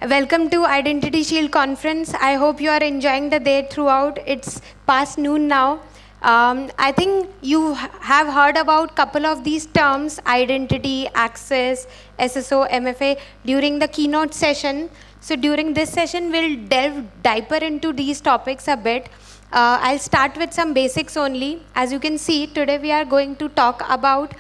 Welcome to IdentityShield conference. I hope you are enjoying the day throughout. It's past noon now. I think you have heard about couple of these terms, identity, access, SSO, MFA, during the keynote session. So during this session, we'll delve deeper into these topics a bit. I'll start with some basics only. As you can see, today we are going to talk about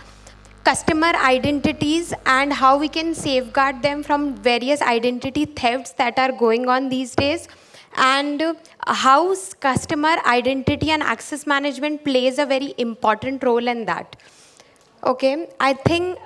customer identities and how we can safeguard them from various identity thefts that are going on these days, and how customer identity and access management plays a very important role in that. Okay, I think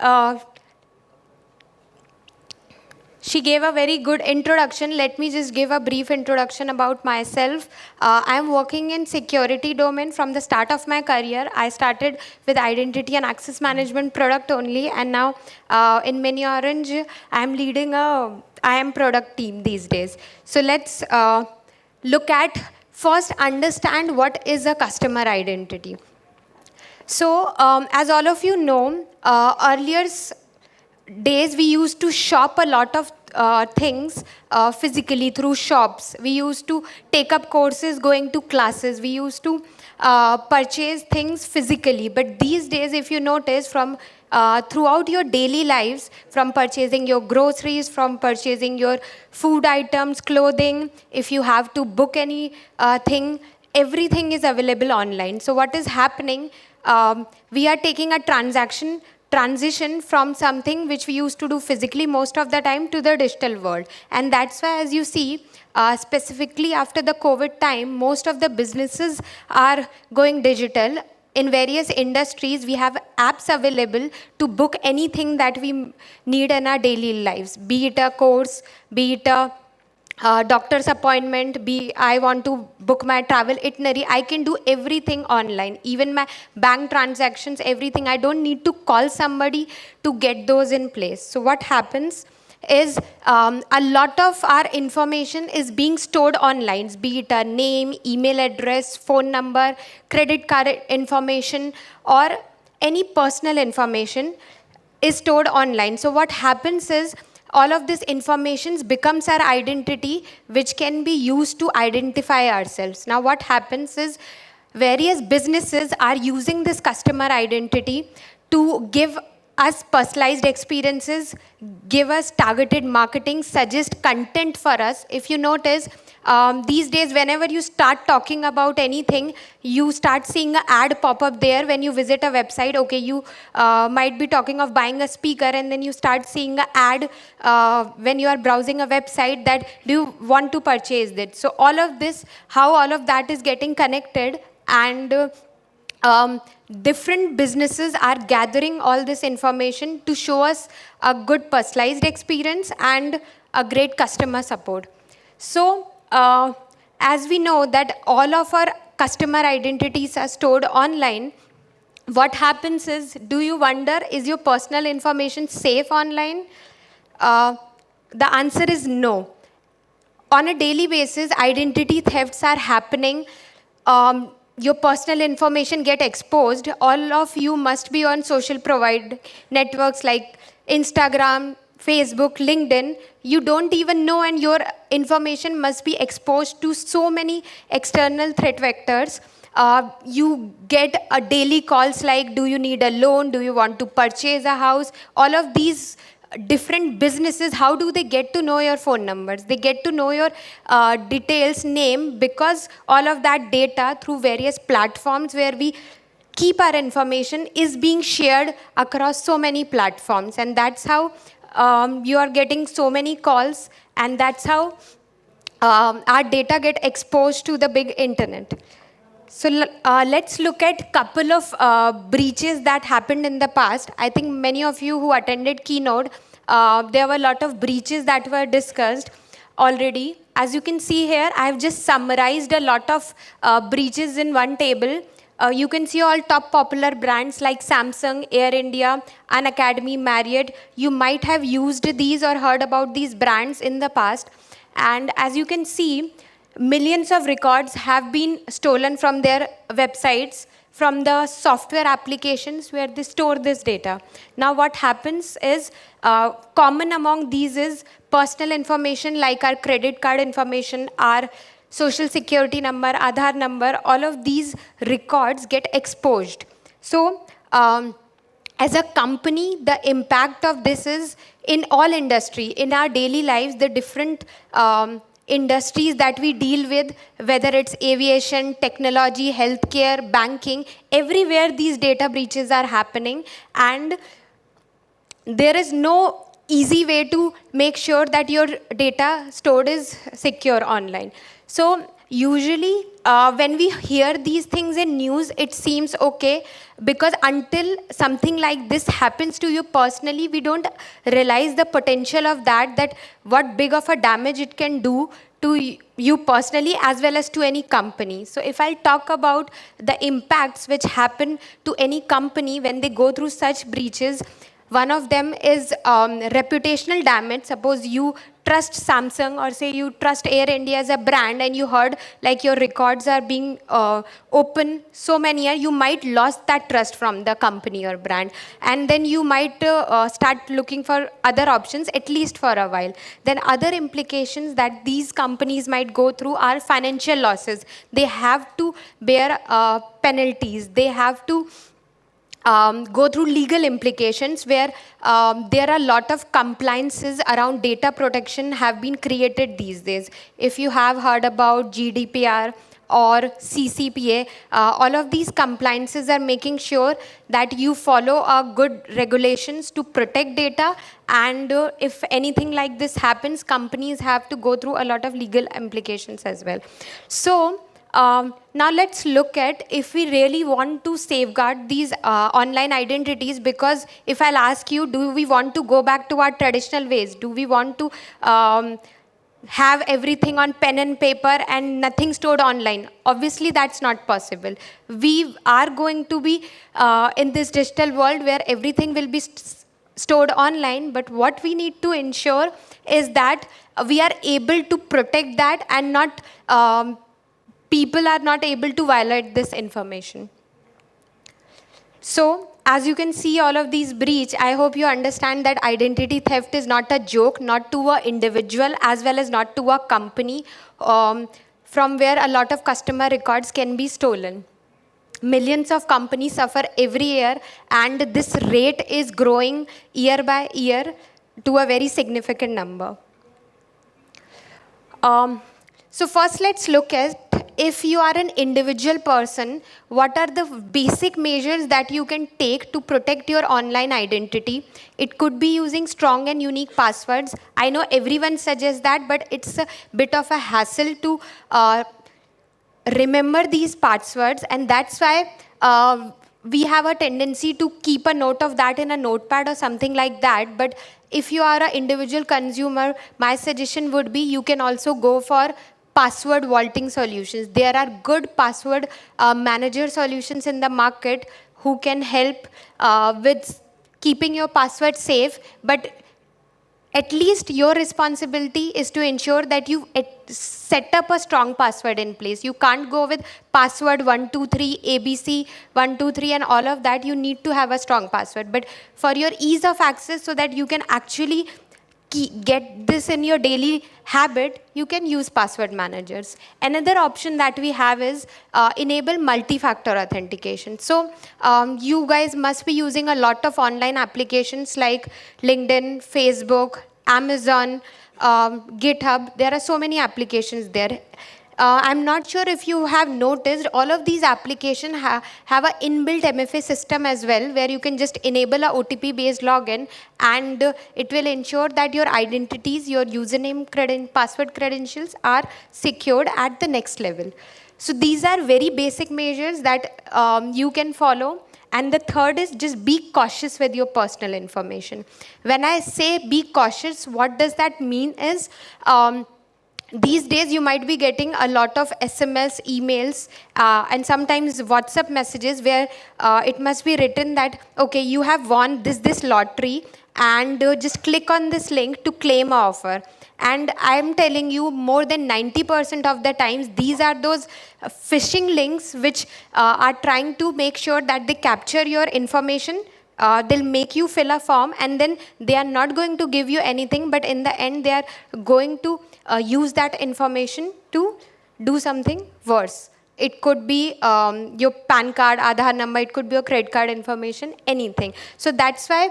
she gave a very good introduction. Let me just give a brief introduction about myself. I'm working in security domain from the start of my career. I started with identity and access management product only, and now in miniOrange, I'm leading a IAM product team these days. So let's look at, first understand what is a customer identity. So as all of you know, earlier days we used to shop a lot of things physically through shops. We used to take up courses, going to classes. We used to purchase things physically. But these days, if you notice, from throughout your daily lives, from purchasing your groceries, from purchasing your food items, clothing, if you have to book any thing, everything is available online. So what is happening? We are taking a transition from something which we used to do physically most of the time to the digital world. And that's why, as you see, specifically after the COVID time, most of the businesses are going digital. In various industries, we have apps available to book anything that we need in our daily lives, be it a course, be it a doctor's appointment, I want to book my travel itinerary. I can do everything online, even my bank transactions, everything. I don't need to call somebody to get those in place. So what happens is a lot of our information is being stored online, be it a name, email address, phone number, credit card information, or any personal information is stored online. So what happens is, all of this information becomes our identity, which can be used to identify ourselves. Now what happens is, various businesses are using this customer identity to give us personalized experiences, give us targeted marketing, suggest content for us. If you notice, these days, whenever you start talking about anything, you start seeing an ad pop up there when you visit a website. Okay, you might be talking of buying a speaker, and then you start seeing an ad when you are browsing a website that, do you want to purchase it? So all of this, how all of that is getting connected, and different businesses are gathering all this information to show us a good personalized experience and a great customer support. So as we know that all of our customer identities are stored online, what happens is, do you wonder, is your personal information safe online? The answer is no. On a daily basis, identity thefts are happening. Your personal information get exposed. All of you must be on social provide networks like Instagram, Facebook, LinkedIn. You don't even know, and your information must be exposed to so many external threat vectors. You get a daily calls like, do you need a loan? Do you want to purchase a house? All of these different businesses, how do they get to know your phone numbers? They get to know your details, name, because all of that data through various platforms where we keep our information is being shared across so many platforms. And that's how you are getting so many calls, and that's how our data get exposed to the big internet. So let's look at couple of breaches that happened in the past. I think many of you who attended keynote, there were a lot of breaches that were discussed already. As you can see here, I've just summarized a lot of breaches in one table. You can see all top popular brands like Samsung, Air India, Unacademy, Marriott. You might have used these or heard about these brands in the past. And as you can see, millions of records have been stolen from their websites from the software applications where they store this data. Now what happens is, common among these is personal information like our credit card information, our social security number, Aadhaar number, all of these records get exposed. So as a company, the impact of this is in all industry, in our daily lives, the different industries that we deal with, whether it's aviation, technology, healthcare, banking, everywhere these data breaches are happening, and there is no easy way to make sure that your data stored is secure online. So usually when we hear these things in news, it seems okay, because until something like this happens to you personally, we don't realize the potential of that what big of a damage it can do to you personally as well as to any company. So if I'll talk about the impacts which happen to any company when they go through such breaches, one of them is reputational damage. Suppose you trust Samsung, or say you trust Air India as a brand, and you heard like your records are being open so many years, you might lost that trust from the company or brand. And then you might start looking for other options, at least for a while. Then other implications that these companies might go through are financial losses. They have to bear penalties. They have to go through legal implications, where there are a lot of compliances around data protection have been created these days. If you have heard about GDPR or CCPA, all of these compliances are making sure that you follow good regulations to protect data, and if anything like this happens, companies have to go through a lot of legal implications as well. So now let's look at if we really want to safeguard these online identities, because if I'll ask you, do we want to go back to our traditional ways? Do we want to have everything on pen and paper and nothing stored online? Obviously, that's not possible. We are going to be in this digital world where everything will be stored online, but what we need to ensure is that we are able to protect that, and not people are not able to violate this information. So as you can see all of these breach, I hope you understand that identity theft is not a joke, not to an individual as well as not to a company, from where a lot of customer records can be stolen. Millions of companies suffer every year, and this rate is growing year by year to a very significant number. So first, let's look at, if you are an individual person, what are the basic measures that you can take to protect your online identity? It could be using strong and unique passwords. I know everyone suggests that, but it's a bit of a hassle to remember these passwords, and that's why we have a tendency to keep a note of that in a notepad or something like that. But if you are an individual consumer, my suggestion would be you can also go for password vaulting solutions. There are good password manager solutions in the market who can help with keeping your password safe, but at least your responsibility is to ensure that you set up a strong password in place. You can't go with password 123, ABC 123 and all of that. You need to have a strong password. But for your ease of access, so that you can actually get this in your daily habit, you can use password managers. Another option that we have is enable multi-factor authentication. So you guys must be using a lot of online applications like LinkedIn, Facebook, Amazon, GitHub. There are so many applications there. I'm not sure if you have noticed, all of these applications have an inbuilt MFA system as well, where you can just enable a OTP-based login, and it will ensure that your identities, your username, password credentials are secured at the next level. So these are very basic measures that you can follow. And the third is just be cautious with your personal information. When I say be cautious, what does that mean is, These days you might be getting a lot of SMS, emails, and sometimes WhatsApp messages where it must be written that, okay, you have won this lottery, and just click on this link to claim an offer. And I'm telling you, more than 90% of the times, these are those phishing links which are trying to make sure that they capture your information. They'll make you fill a form, and then they are not going to give you anything, but in the end they are going to use that information to do something worse. It could be your PAN card, Aadhaar number, it could be your credit card information, anything. So that's why,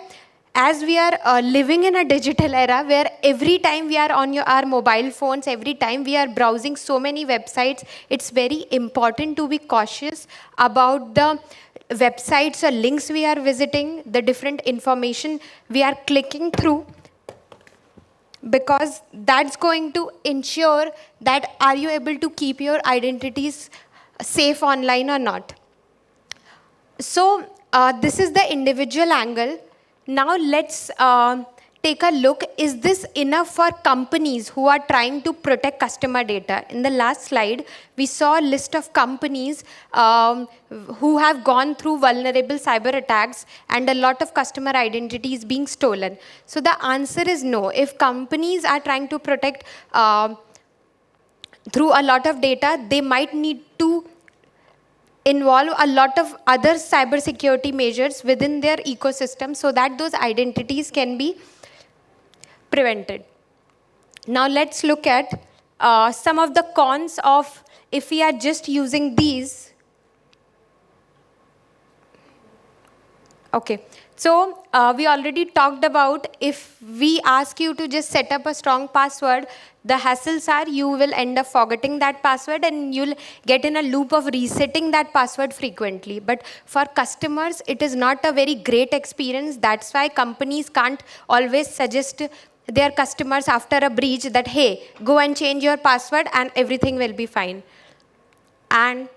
as we are living in a digital era where every time we are on our mobile phones, every time we are browsing so many websites, it's very important to be cautious about the websites or links we are visiting, the different information we are clicking through, because that's going to ensure that are you able to keep your identities safe online or not. So this is the individual angle. Now let's take a look, is this enough for companies who are trying to protect customer data? In the last slide, we saw a list of companies who have gone through vulnerable cyber attacks and a lot of customer identities being stolen. So the answer is no. If companies are trying to protect through a lot of data, they might need to involve a lot of other cybersecurity measures within their ecosystem so that those identities can be prevented. Now let's look at some of the cons of if we are just using these. Okay, so we already talked about if we ask you to just set up a strong password, the hassles are you will end up forgetting that password and you'll get in a loop of resetting that password frequently. But for customers, it is not a very great experience. That's why companies can't always suggest their customers after a breach that, hey, go and change your password and everything will be fine. And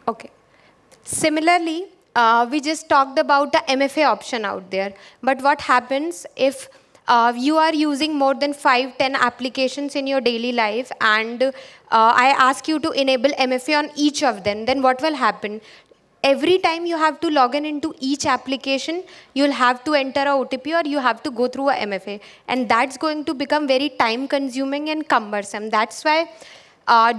okay. Similarly, we just talked about the MFA option out there. But what happens if you are using more than 5-10 applications in your daily life, and I ask you to enable MFA on each of them, then what will happen? Every time you have to log in into each application, you'll have to enter a OTP or you have to go through a MFA. And that's going to become very time consuming and cumbersome. That's why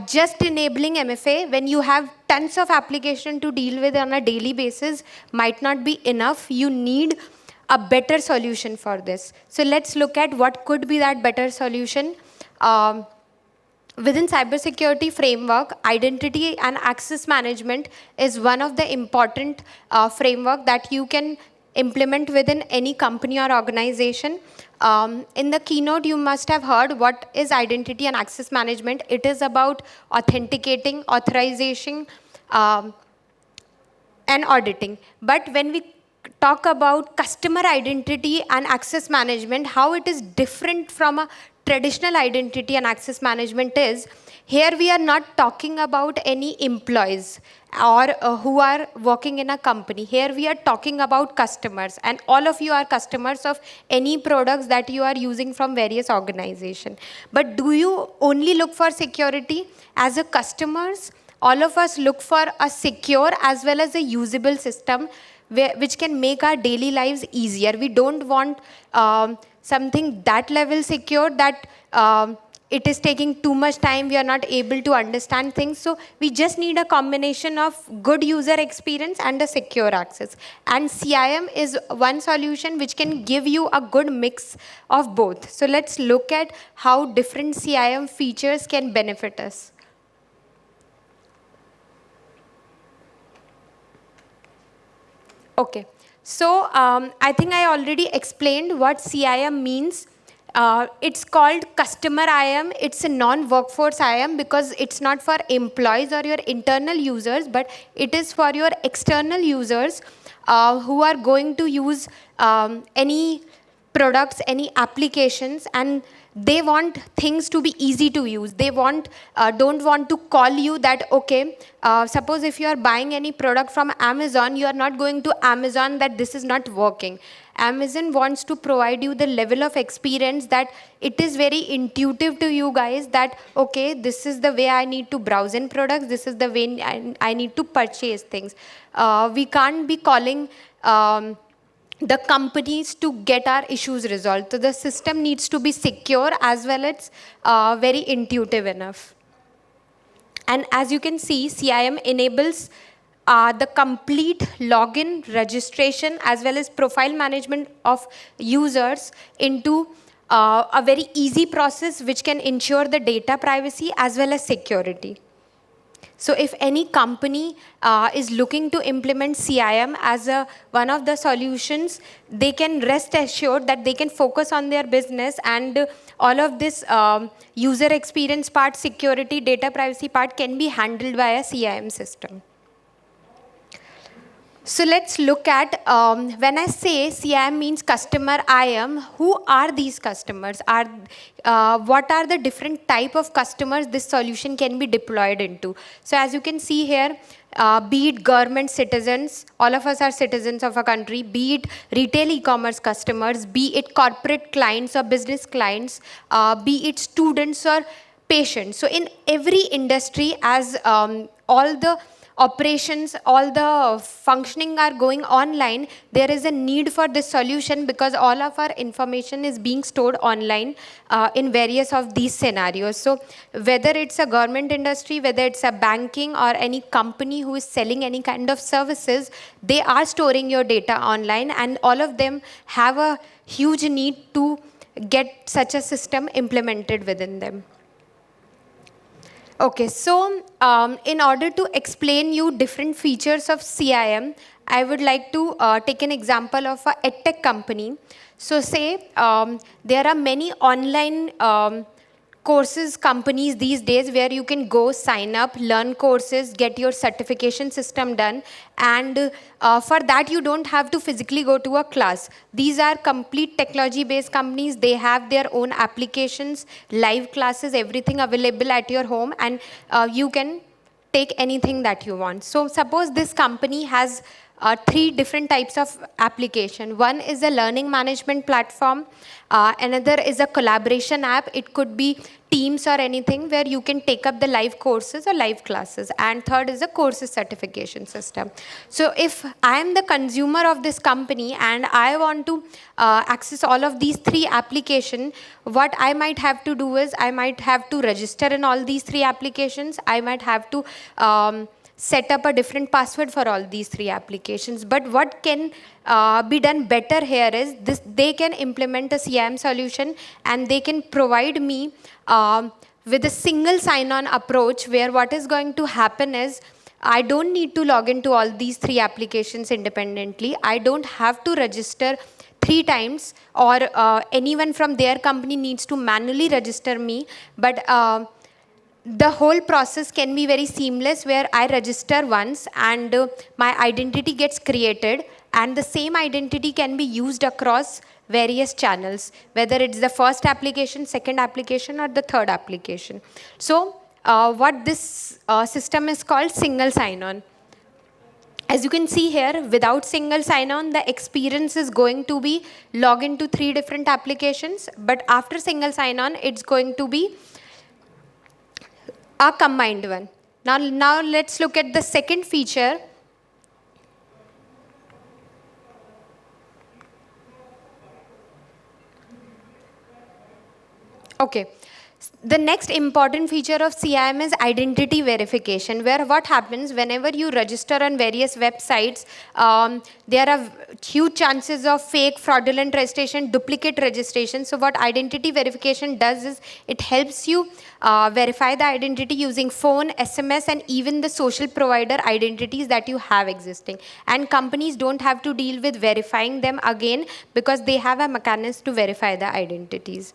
just enabling MFA when you have tons of application to deal with on a daily basis might not be enough. You need a better solution for this. So let's look at what could be that better solution. Within cybersecurity framework, identity and access management is one of the important framework that you can implement within any company or organization. In the keynote, you must have heard what is identity and access management. It is about authenticating, authorization, and auditing. But when we talk about customer identity and access management, how it is different from a traditional identity and access management is, here we are not talking about any employees or who are working in a company. Here we are talking about customers, and all of you are customers of any products that you are using from various organizations. But do you only look for security? As a customers, all of us look for a secure as well as a usable system which can make our daily lives easier. We don't want something that level secure that it is taking too much time, we are not able to understand things. So we just need a combination of good user experience and a secure access. And CIAM is one solution which can give you a good mix of both. So let's look at how different CIAM features can benefit us. Okay, so I think I already explained what CIAM means. It's called customer IAM. It's a non-workforce IAM because it's not for employees or your internal users, but it is for your external users who are going to use any products, any applications, and they want things to be easy to use. They don't want to call you that, okay, suppose if you are buying any product from Amazon, you are not going to Amazon that this is not working. Amazon wants to provide you the level of experience that it is very intuitive to you guys, that, okay, this is the way I need to browse in products, this is the way I need to purchase things. We can't be calling the companies to get our issues resolved. So the system needs to be secure as well as very intuitive enough. And as you can see, CIAM enables the complete login, registration, as well as profile management of users into a very easy process which can ensure the data privacy as well as security. So if any company is looking to implement CIAM as one of the solutions, they can rest assured that they can focus on their business, and all of this user experience part, security, data privacy part can be handled by a CIAM system. So let's look at, when I say CIAM means customer IAM, who are these customers? What are the different type of customers this solution can be deployed into? So as you can see here, be it government citizens, all of us are citizens of a country, be it retail e-commerce customers, be it corporate clients or business clients, be it students or patients. So in every industry, as all the operations, all the functioning are going online, there is a need for this solution because all of our information is being stored online in various of these scenarios. So whether it's a government industry, whether it's a banking or any company who is selling any kind of services, they are storing your data online, and all of them have a huge need to get such a system implemented within them. Okay, so in order to explain you different features of CIAM, I would like to take an example of a edtech company. So say there are many online courses companies these days where you can go sign up, learn courses, get your certification system done, and for that you don't have to physically go to a class. These are complete technology based companies. They have their own applications, live classes, everything available at your home, and you can take anything that you want. So suppose this company has 3 different types of application. One is a learning management platform. Another is a collaboration app. It could be Teams or anything where you can take up the live courses or live classes. And third is a courses certification system. So if I am the consumer of this company and I want to access all of these 3 applications, what I might have to do is I might have to register in all these 3 applications. I might have to set up a different password for all these 3 applications. But what can be done better here is this: they can implement a CIAM solution and they can provide me with a single sign-on approach, where what is going to happen is I don't need to log into all these 3 applications independently. I don't have to register 3 times, or anyone from their company needs to manually register me. But the whole process can be very seamless, where I register once and my identity gets created, and the same identity can be used across various channels, whether it's the first application, second application, or the third application. So what this system is called single sign-on. As you can see here, without single sign-on, the experience is going to be log into 3 different applications, but after single sign-on, it's going to be a combined one. Now let's look at the second feature. Okay. The next important feature of CIAM is identity verification, where what happens whenever you register on various websites, there are huge chances of fake, fraudulent registration, duplicate registration. So what identity verification does is it helps you verify the identity using phone, SMS, and even the social provider identities that you have existing. And companies don't have to deal with verifying them again because they have a mechanism to verify the identities.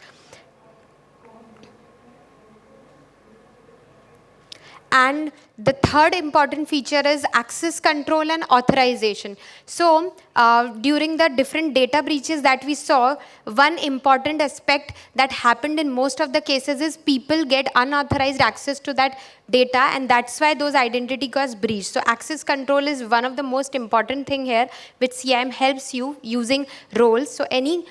And the third important feature is access control and authorization. So during the different data breaches that we saw, one important aspect that happened in most of the cases is people get unauthorized access to that data, and that's why those identity got breached. So access control is one of the most important thing here, which CIAM helps you using roles. So any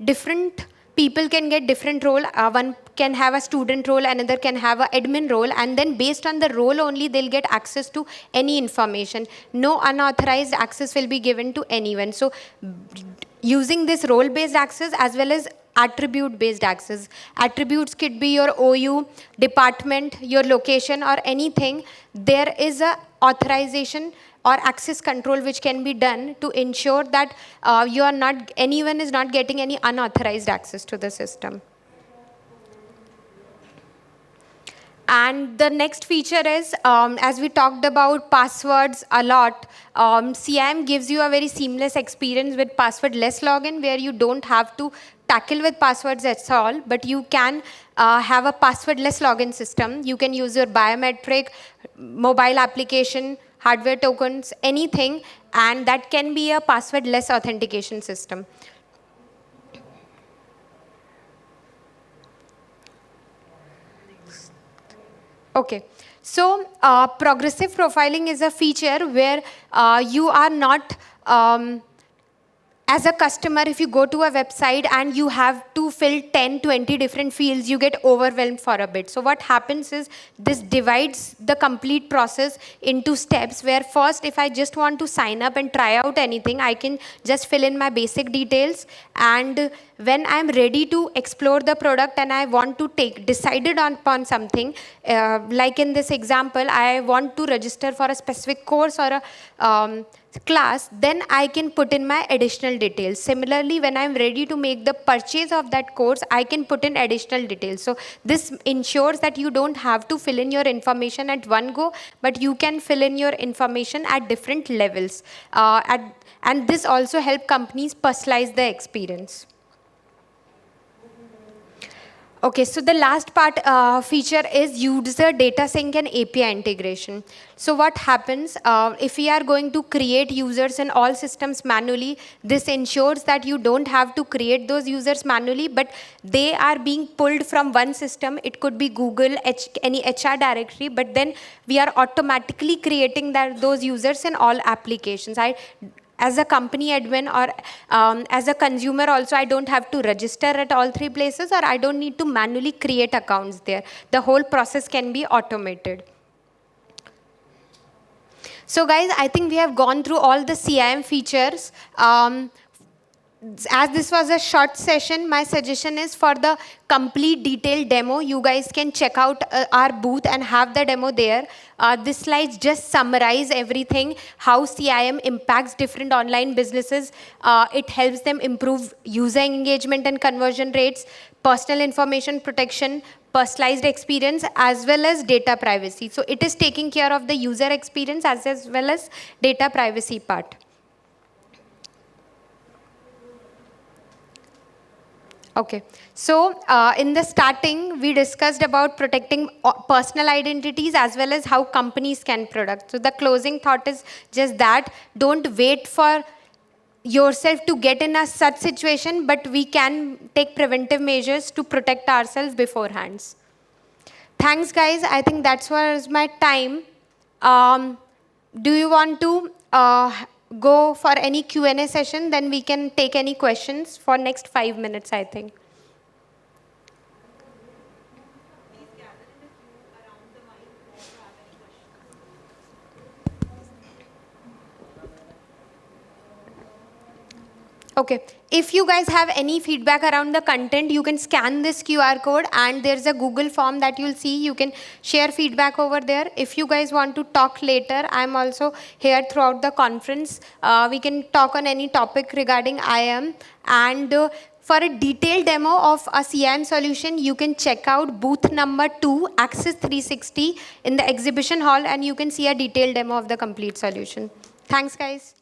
different people can get different role. One can have a student role, another can have an admin role, and then based on the role only, they'll get access to any information. No unauthorized access will be given to anyone. So using this role-based access as well as attribute-based access. Attributes could be your OU, department, your location, or anything. There is a authorization or access control which can be done to ensure that anyone is not getting any unauthorized access to the system. And the next feature is, as we talked about passwords a lot, CIAM gives you a very seamless experience with passwordless login, where you don't have to tackle with passwords at all, but you can have a passwordless login system. You can use your biometric, mobile application, hardware tokens, anything, and that can be a passwordless authentication system. Okay, so progressive profiling is a feature where you are not, as a customer, if you go to a website and you have to fill 10, 20 different fields, you get overwhelmed for a bit. So what happens is this divides the complete process into steps, where first, if I just want to sign up and try out anything, I can just fill in my basic details. And when I'm ready to explore the product and I want to decided upon something, like in this example, I want to register for a specific course or a class, then I can put in my additional details. Similarly, when I'm ready to make the purchase of that course, I can put in additional details. So this ensures that you don't have to fill in your information at one go, but you can fill in your information at different levels. And this also helps companies personalize the experience. Okay, so the last part feature is user data sync and API integration. So what happens if we are going to create users in all systems manually, this ensures that you don't have to create those users manually, but they are being pulled from one system. It could be Google, any HR directory, but then we are automatically creating those users in all applications. As a company admin or as a consumer also, I don't have to register at all three places, or I don't need to manually create accounts there. The whole process can be automated. So guys, I think we have gone through all the CIAM features. As this was a short session, my suggestion is for the complete detailed demo, you guys can check out our booth and have the demo there. This slides just summarize everything, how CIAM impacts different online businesses. It helps them improve user engagement and conversion rates, personal information protection, personalized experience, as well as data privacy. So it is taking care of the user experience as well as data privacy part. Okay, so in the starting, we discussed about protecting personal identities as well as how companies can protect. So the closing thought is just that, don't wait for yourself to get in a such situation, but we can take preventive measures to protect ourselves beforehand. Thanks, guys. I think that was my time. Do you want to go for any Q&A session? Then we can take any questions for next 5 minutes, I think. Okay, if you guys have any feedback around the content, you can scan this QR code and there's a Google form that you'll see. You can share feedback over there. If you guys want to talk later, I'm also here throughout the conference. We can talk on any topic regarding IAM. And for a detailed demo of a CIAM solution, you can check out booth number 2, Access 360 in the exhibition hall, and you can see a detailed demo of the complete solution. Thanks, guys.